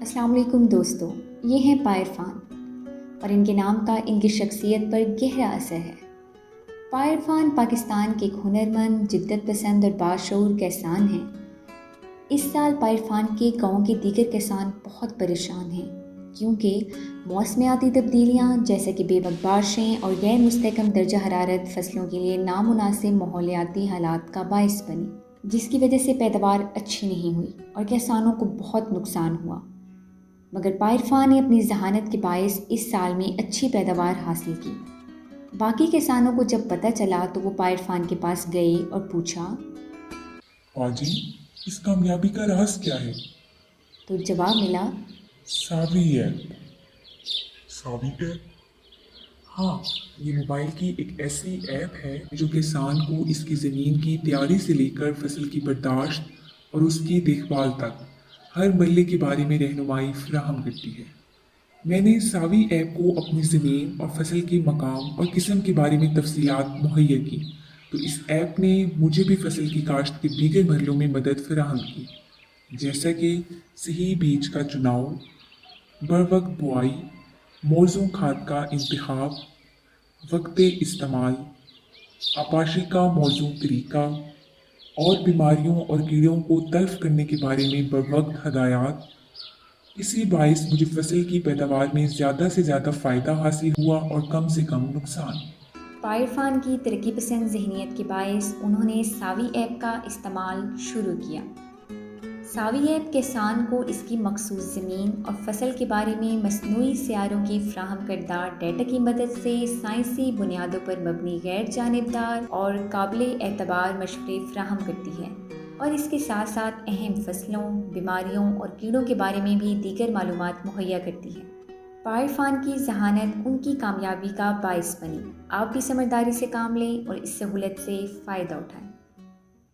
अस्सलाम वालेकुम दोस्तों, ये हैं पायर फ़ान और इनके नाम का इनकी शख्सियत पर गहरा असर है। पायर फ़ान पाकिस्तान के एक हुनरमंद, जिद्दत पसंद और बाशऊर किसान हैं। इस साल पायर फ़ान के गांव के दीगर किसान बहुत परेशान हैं क्योंकि मौसमियाती तब्दीलियाँ जैसे कि बेवक्त बारिशें और गैर मुस्तहकम दर्जा हरारत फसलों के लिए नामुनासिब माहौलियाती हालात का बाइस बनी, जिसकी वजह से पैदावार अच्छी नहीं हुई और किसानों को बहुत नुकसान हुआ। मगर पायर फ़ान ने अपनी जहानत के बायस इस साल में अच्छी पैदावार हासिल की। बाकी किसानों को जब पता चला तो वो पायर फ़ान के पास गए और पूछा पाजी, इस कामयाबी का राज क्या है? तो जवाब मिला, सावी ऐप। सावी ऐप? हाँ, ये मोबाइल की एक ऐसी ऐप है जो किसान को इसकी ज़मीन की तैयारी से लेकर फसल की बर्दाश्त और उसकी देखभाल तक हर मरहले के बारे में रहनुमाई फराहम करती है। मैंने सावी ऐप को अपनी ज़मीन और फसल के मकाम और किस्म के बारे में तफसीलात मुहैया की, तो इस ऐप ने मुझे भी फसल की काश्त के दीगर मरहलों में मदद फराहम की, जैसा कि सही बीज का चुनाव, बर वक्त बुआई, मौजूद खाद का इंतखाब, वक्त इस्तेमाल, आपाशी का मौजूद तरीका और बीमारियों और कीड़ों को तल्फ करने के बारे में बर वक्त हदायत। इसी बायस मुझे फसल की पैदावार में ज़्यादा से ज़्यादा फ़ायदा हासिल हुआ और कम से कम नुकसान। पायर फ़ान की तरक्की पसंद जहनीत के बायस उन्होंने सावी ऐप का इस्तेमाल शुरू किया। सावी ऐप किसान को इसकी मखसूस ज़मीन और फसल के बारे में मसनूई सियारों की फ्राहम करदा डेटा की मदद से साइंसी बुनियादों पर मबनी गैर जानिबदार और काबिल एतबार मशवरे फ्राहम करती है और इसके साथ साथ अहम फसलों, बीमारियों और कीड़ों के बारे में भी दीगर मालूमात मुहैया करती है। पायर फ़ान की जहानत उनकी कामयाबी का बायस बनी। आप भी समझदारी से काम लें और इस सहूलत से फ़ायदा उठाएं।